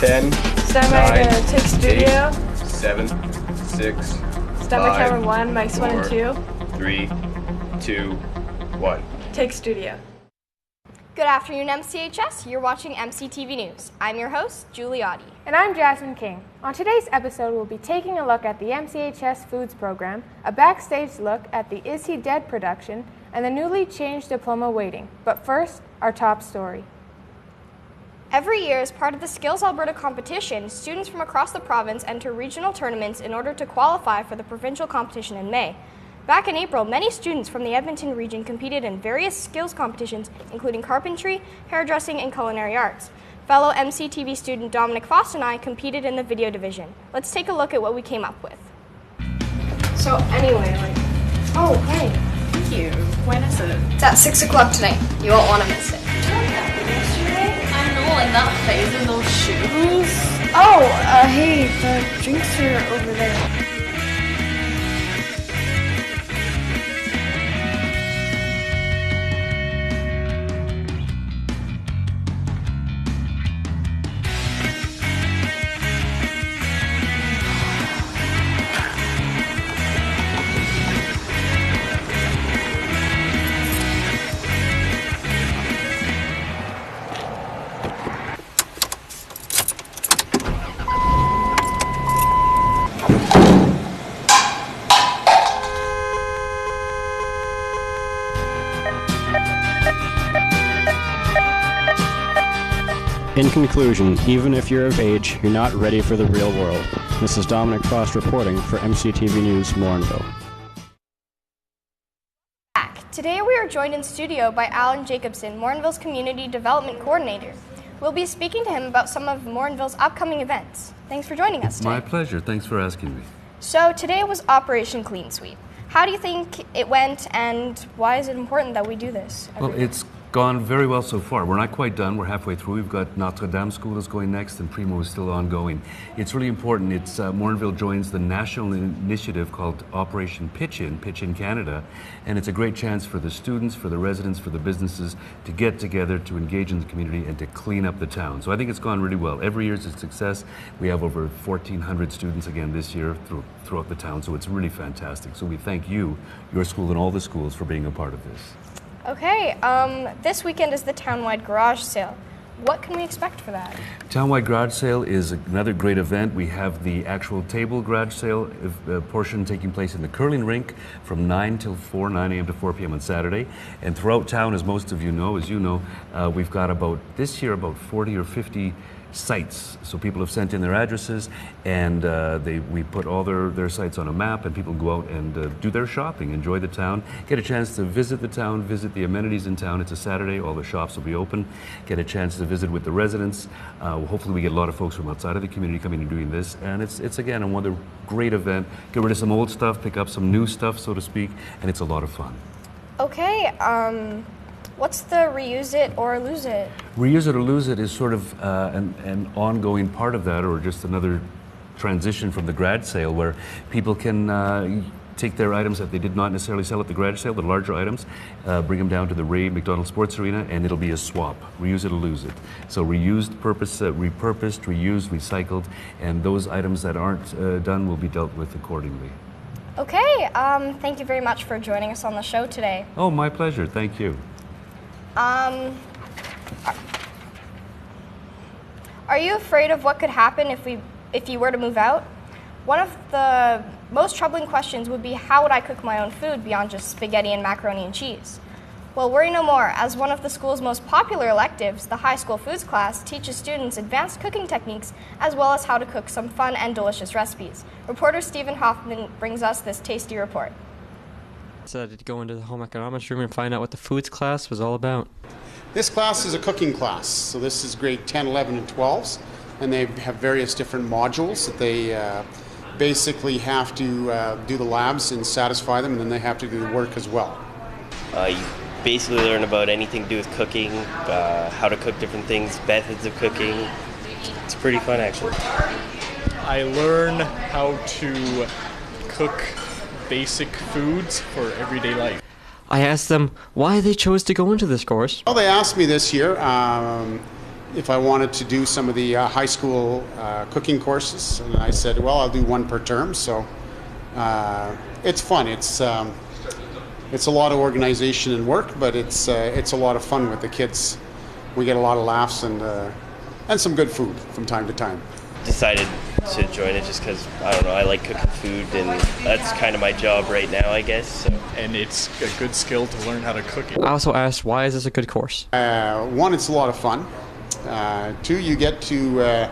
Ten. Semi Tech Studio. 7, 6. Stomach 5, Camera 1, Mics 1 and 2. 3, 2, 1. Tech Studio. Good afternoon, MCHS. You're watching MCTV News. I'm your host, Julie Audi. And I'm Jasmine King. On today's episode, we'll be taking a look at the MCHS Foods program, a backstage look at the Is He Dead production, and the newly changed diploma weighting. But first, our top story. Every year, as part of the Skills Alberta competition, students from across the province enter regional tournaments in order to qualify for the provincial competition in May. Back in April, many students from the Edmonton region competed in various skills competitions, including carpentry, hairdressing, and culinary arts. Fellow MCTV student Dominic Foss and I competed in the video division. Let's take a look at what we came up with. So anyway, Oh, hey. thank you. When is it? It's at 6 o'clock tonight. You won't want to miss it. I know, like that phase in those shoes. Oh, hey, the drinks are over there. In conclusion, even if you're of age, you're not ready for the real world. This is Dominic Frost reporting for MCTV News, Morinville. Today we are joined in studio by Alan Jacobson, Morinville's Community Development Coordinator. We'll be speaking to him about some of Morinville's upcoming events. Thanks for joining us today. My pleasure. Thanks for asking me. So today was Operation Clean Sweep. How do you think it went, and why is it important that we do this? Well, it's gone very well so far. We're not quite done. We're halfway through. We've got Notre Dame School is going next, and Primo is still ongoing. It's really important. It's Morinville joins the national initiative called Operation Pitch In Canada, and it's a great chance for the students, for the residents, for the businesses to get together, to engage in the community, and to clean up the town. So I think it's gone really well. Every year is a success. We have over 1,400 students again this year throughout the town, so it's really fantastic. So we thank you, your school, and all the schools for being a part of this. Okay, this weekend is the townwide garage sale. What can we expect for that? Townwide garage sale is another great event. We have the actual table garage sale portion taking place in the curling rink from 9 a.m. to 4 p.m. on Saturday. And throughout town, as most of you know, we've got this year about 40 or 50 sites. So people have sent in their addresses, and we put all their sites on a map, and people go out and do their shopping, enjoy the town, get a chance to visit the town, visit the amenities in town. It's a Saturday, all the shops will be open, get a chance to visit with the residents. Hopefully we get a lot of folks from outside of the community coming and doing this, and it's again another great event. Get rid of some old stuff, pick up some new stuff, so to speak, and it's a lot of fun. Okay, what's the reuse it or lose it? Reuse it or lose it is sort of an ongoing part of that, or just another transition from the garage sale, where people can take their items that they did not necessarily sell at the garage sale, the larger items, bring them down to the Ray McDonald Sports Arena, and it'll be a swap. Reuse it or lose it. So reused, repurposed, reused, recycled, and those items that aren't done will be dealt with accordingly. Okay, thank you very much for joining us on the show today. Oh, my pleasure. Thank you. Are you afraid of what could happen if you were to move out? One of the most troubling questions would be, how would I cook my own food beyond just spaghetti and macaroni and cheese? Well, worry no more. As one of the school's most popular electives, the high school foods class teaches students advanced cooking techniques as well as how to cook some fun and delicious recipes. Reporter Stephen Hoffman brings us this tasty report. Decided to go into the home economics room and find out what the foods class was all about. This class is a cooking class, so this is grade 10, 11, and 12s, and they have various different modules that they basically have to do the labs and satisfy them, and then they have to do the work as well. You basically learn about anything to do with cooking, how to cook different things, methods of cooking. It's pretty fun, actually. I learn how to cook basic foods for everyday life. I asked them why they chose to go into this course. Well, they asked me this year if I wanted to do some of the high school cooking courses, and I said, well, I'll do one per term. So it's fun. It's a lot of organization and work, but it's a lot of fun with the kids. We get a lot of laughs and some good food from time to time. Decided to join it just because, I don't know, I like cooking food, and that's kind of my job right now, I guess. So. And it's a good skill to learn how to cook it. I also asked, why is this a good course? One, it's a lot of fun. Two, you get to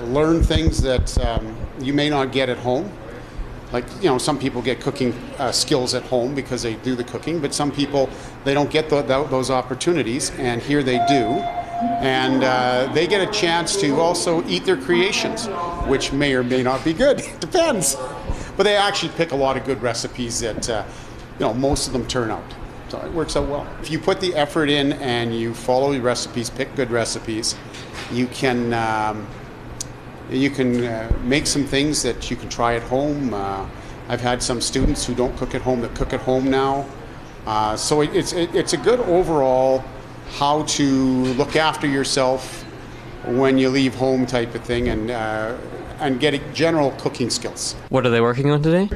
learn things that you may not get at home. Like, some people get cooking skills at home because they do the cooking, but some people, they don't get those opportunities, and here they do. And they get a chance to also eat their creations, which may or may not be good. It depends. But they actually pick a lot of good recipes that, most of them turn out. So it works out well. If you put the effort in and you follow your recipes, pick good recipes, you can make some things that you can try at home. I've had some students who don't cook at home that cook at home now. So it's a good overall how to look after yourself when you leave home type of thing, and get general cooking skills. What are they working on today?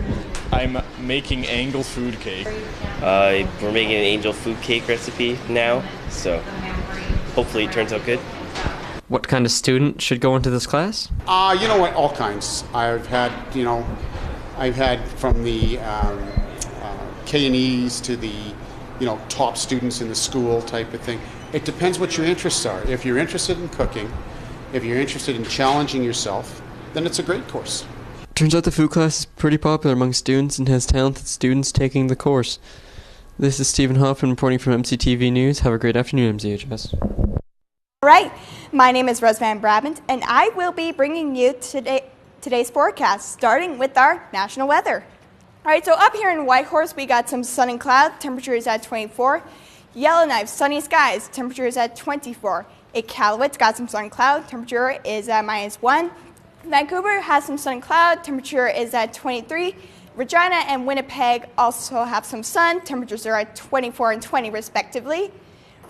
I'm making angel food cake. We're making an angel food cake recipe now, so hopefully it turns out good. What kind of student should go into this class? You know what? All kinds. I've had from the K&Es to the top students in the school type of thing. It depends what your interests are. If you're interested in cooking, if you're interested in challenging yourself, then it's a great course. Turns out the food class is pretty popular among students and has talented students taking the course. This is Stephen Hoffman reporting from MCTV News. Have a great afternoon, MCHS. All right, my name is Rose Van Brabant, and I will be bringing you today's forecast, starting with our national weather. All right, so up here in Whitehorse, we got some sun and cloud, temperature is at 24. Yellowknife, sunny skies, temperature is at 24. Iqaluit got some sun and cloud, temperature is at -1. Vancouver has some sun and cloud, temperature is at 23. Regina and Winnipeg also have some sun, temperatures are at 24 and 20 respectively.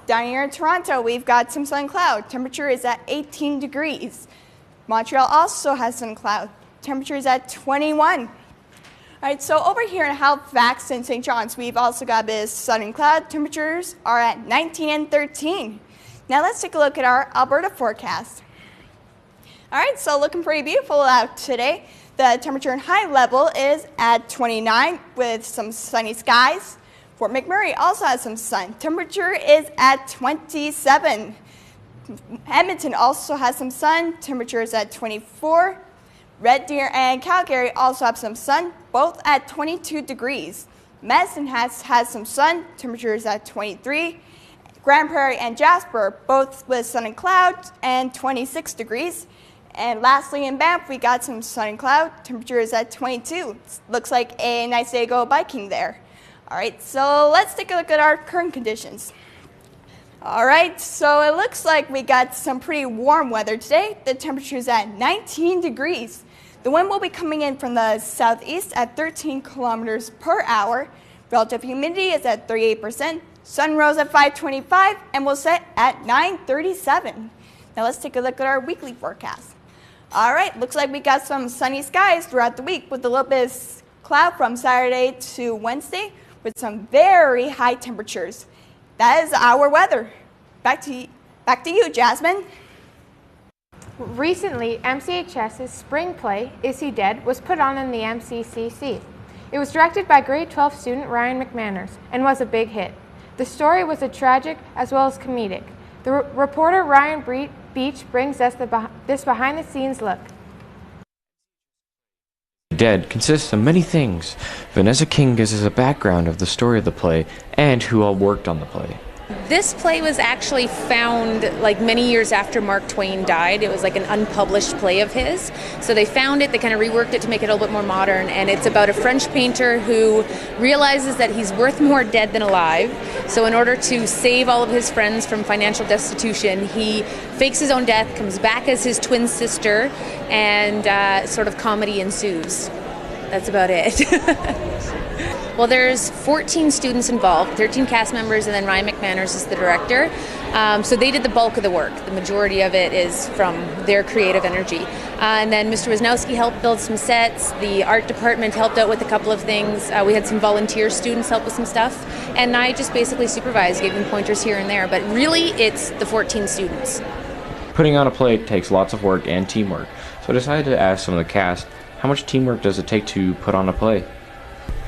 Down here in Toronto, we've got some sun and cloud, temperature is at 18 degrees. Montreal also has sun and cloud, temperature is at 21. All right, so over here in Halifax and St. John's, we've also got a bit of sun and cloud. Temperatures are at 19 and 13. Now let's take a look at our Alberta forecast. All right, so looking pretty beautiful out today. The temperature and high level is at 29 with some sunny skies. Fort McMurray also has some sun. Temperature is at 27. Edmonton also has some sun. Temperature is at 24. Red Deer and Calgary also have some sun, both at 22 degrees. Medicine has some sun, temperature is at 23. Grand Prairie and Jasper, both with sun and clouds, and 26 degrees. And lastly, in Banff, we got some sun and cloud, temperature is at 22. Looks like a nice day to go biking there. All right, so let's take a look at our current conditions. All right, so it looks like we got some pretty warm weather today. The temperature is at 19 degrees. The wind will be coming in from the southeast at 13 kilometers per hour. Relative humidity is at 38%. Sun rose at 5:25 and will set at 9:37. Now let's take a look at our weekly forecast. All right, looks like we got some sunny skies throughout the week with a little bit of cloud from Saturday to Wednesday with some very high temperatures. That is our weather. Back to you, Jasmine. Recently, MCHS's spring play, Is He Dead?, was put on in the MCCC. It was directed by grade 12 student Ryan McManners and was a big hit. The story was a tragic as well as comedic. The reporter Ryan Beach brings us this behind-the-scenes look. Dead consists of many things. Vanessa King gives us a background of the story of the play and who all worked on the play. This play was actually found like many years after Mark Twain died. It was like an unpublished play of his. So they found it, they kind of reworked it to make it a little bit more modern, and it's about a French painter who realizes that he's worth more dead than alive. So in order to save all of his friends from financial destitution, he fakes his own death, comes back as his twin sister, and sort of comedy ensues. That's about it. Well, there's 14 students involved, 13 cast members, and then Ryan McManus is the director. So they did the bulk of the work. The majority of it is from their creative energy. And then Mr. Wisnowski helped build some sets. The art department helped out with a couple of things. We had some volunteer students help with some stuff. And I just basically supervised, gave them pointers here and there. But really, it's the 14 students. Putting on a play takes lots of work and teamwork, so I decided to ask some of the cast, how much teamwork does it take to put on a play?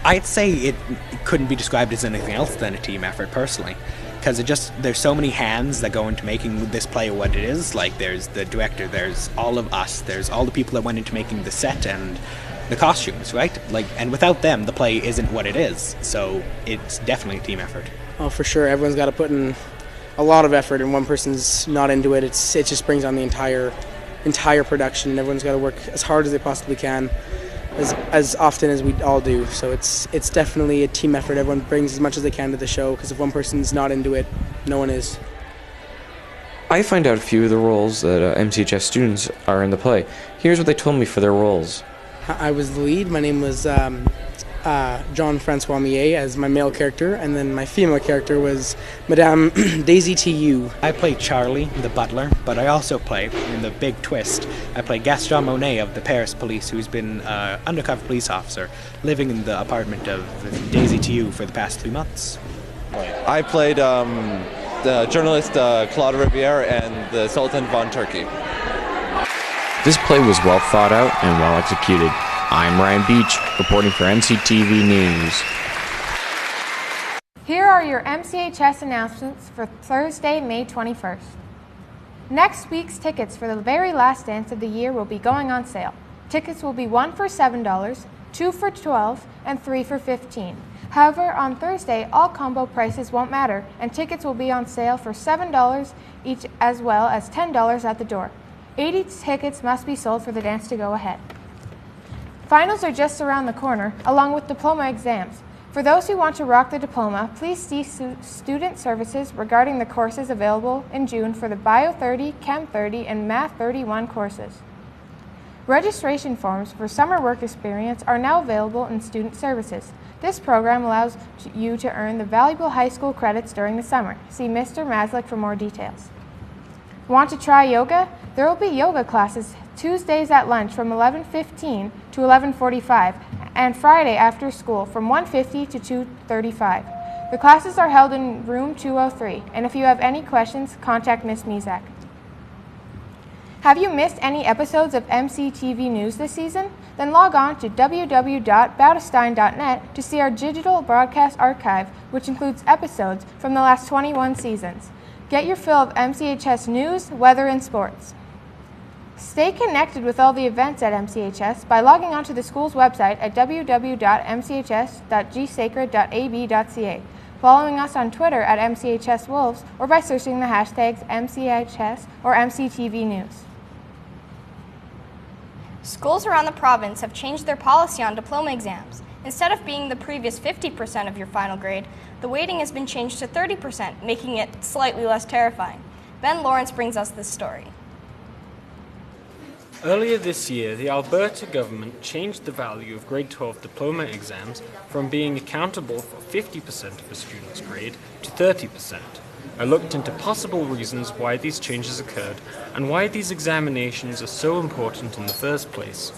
I'd say it couldn't be described as anything else than a team effort, personally, because there's so many hands that go into making this play what it is. Like, there's the director, there's all of us, there's all the people that went into making the set and the costumes, right? Like, and without them, the play isn't what it is. So it's definitely a team effort. Oh, for sure. Everyone's got to put in a lot of effort, and one person's not into it. It just brings on the entire production, and everyone's got to work as hard as they possibly can. As often as we all do, so it's definitely a team effort. Everyone brings as much as they can to the show, because if one person's not into it, no one is. I find out a few of the roles that MCHS students are in the play. Here's what they told me for their roles. I was the lead. My name was Jean-Francois Millet as my male character, and then my female character was Madame Daisy T.U. I play Charlie, the butler, but I also play, in the big twist, I play Gaston Monet of the Paris police, who's been an undercover police officer living in the apartment of Daisy T.U. for the past 3 months. I played the journalist Claude Riviere and the Sultan von Turkey. This play was well thought out and well executed. I'm Ryan Beach, reporting for MCTV News. Here are your MCHS announcements for Thursday, May 21st. Next week's tickets for the very last dance of the year will be going on sale. Tickets will be 1 for $7, 2 for $12, and 3 for $15. However, on Thursday, all combo prices won't matter, and tickets will be on sale for $7 each as well as $10 at the door. 80 tickets must be sold for the dance to go ahead. Finals are just around the corner, along with diploma exams. For those who want to rock the diploma, please see Student Services regarding the courses available in June for the Bio 30, Chem 30, and Math 31 courses. Registration forms for summer work experience are now available in Student Services. This program allows you to earn the valuable high school credits during the summer. See Mr. Maslick for more details. Want to try yoga? There will be yoga classes Tuesdays at lunch from 11:15 to 11:45 and Friday after school from 1:50 to 2:35. The classes are held in room 203, and if you have any questions, contact Ms. Mizak. Have you missed any episodes of MCTV News this season? Then log on to www.bautestein.net to see our digital broadcast archive, which includes episodes from the last 21 seasons. Get your fill of MCHS news, weather, and sports. Stay connected with all the events at MCHS by logging onto the school's website at www.mchs.gsacred.ab.ca, following us on Twitter at MCHS Wolves, or by searching the hashtags MCHS or MCTV News. Schools around the province have changed their policy on diploma exams. Instead of being the previous 50% of your final grade, the weighting has been changed to 30%, making it slightly less terrifying. Ben Lawrence brings us this story. Earlier this year, the Alberta government changed the value of grade 12 diploma exams from being accountable for 50% of a student's grade to 30%. I looked into possible reasons why these changes occurred and why these examinations are so important in the first place.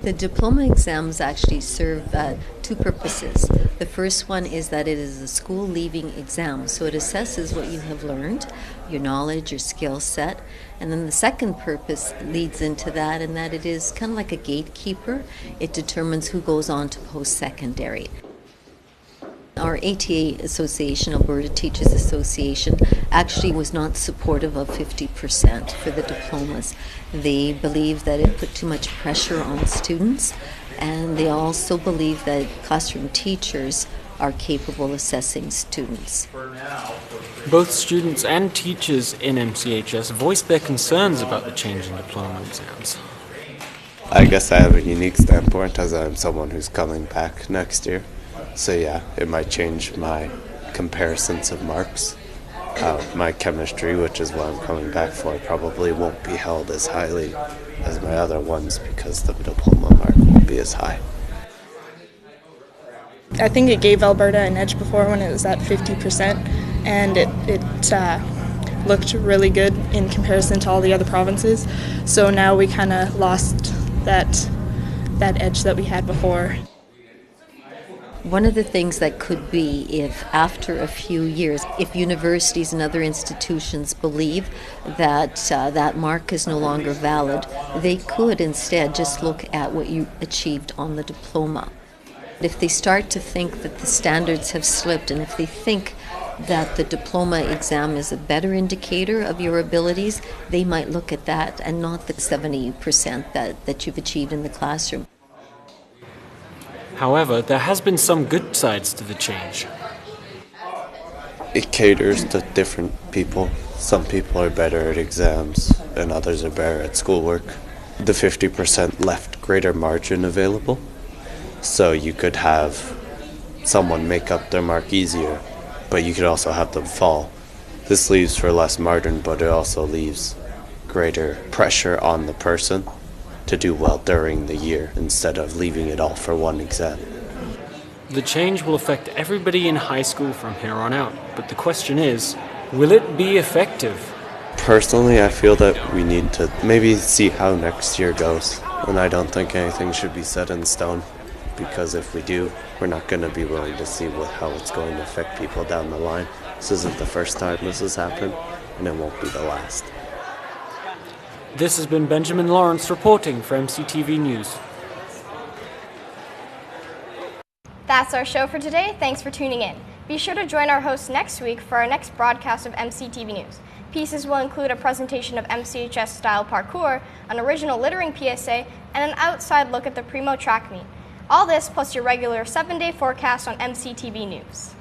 The diploma exams actually serve two purposes. The first one is that it is a school leaving exam, so it assesses what you have learned, your knowledge, your skill set. And then the second purpose leads into that, and that it is kind of like a gatekeeper. It determines who goes on to post-secondary. Our ATA Association, Alberta Teachers Association, actually was not supportive of 50% for the diplomas. They believe that it put too much pressure on students, and they also believe that classroom teachers are capable of assessing students. Both students and teachers in MCHS voiced their concerns about the change in diploma exams. I guess I have a unique standpoint as I'm someone who's coming back next year. So yeah, it might change my comparisons of marks. My chemistry, which is what I'm coming back for, probably won't be held as highly as my other ones because the diploma mark won't be as high. I think it gave Alberta an edge before when it was at 50%, and it looked really good in comparison to all the other provinces. So now we kind of lost that edge that we had before. One of the things that could be if after a few years, if universities and other institutions believe that that mark is no longer valid, they could instead just look at what you achieved on the diploma. If they start to think that the standards have slipped, and if they think that the diploma exam is a better indicator of your abilities, they might look at that and not the 70% that you've achieved in the classroom. However, there has been some good sides to the change. It caters to different people. Some people are better at exams and others are better at schoolwork. The 50% left greater margin available, so you could have someone make up their mark easier, but you could also have them fall. This leaves for less margin, but it also leaves greater pressure on the person to do well during the year instead of leaving it all for one exam. The change will affect everybody in high school from here on out, but the question is, will it be effective? Personally, I feel that we need to maybe see how next year goes, and I don't think anything should be set in stone, because if we do, we're not going to be willing to see how it's going to affect people down the line. This isn't the first time this has happened, and it won't be the last. This has been Benjamin Lawrence reporting for MCTV News. That's our show for today. Thanks for tuning in. Be sure to join our hosts next week for our next broadcast of MCTV News. Pieces will include a presentation of MCHS-style parkour, an original littering PSA, and an outside look at the Primo track meet. All this plus your regular 7-day forecast on MCTV News.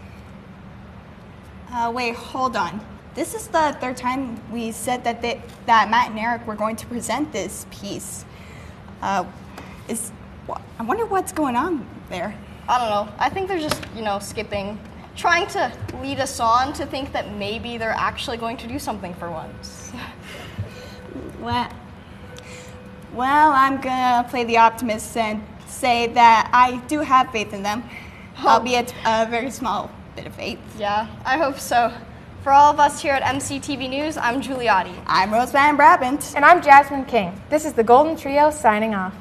Wait, hold on. This is the third time we said that that Matt and Eric were going to present this piece. I wonder what's going on there. I don't know. I think they're just, skipping, trying to lead us on to think that maybe they're actually going to do something for once. Well, I'm gonna play the optimist and say that I do have faith in them, albeit a very small bit of faith. Yeah, I hope so. For all of us here at MCTV News, I'm Giuliotti. I'm Roseanne Brabant. And I'm Jasmine King. This is the Golden Trio signing off.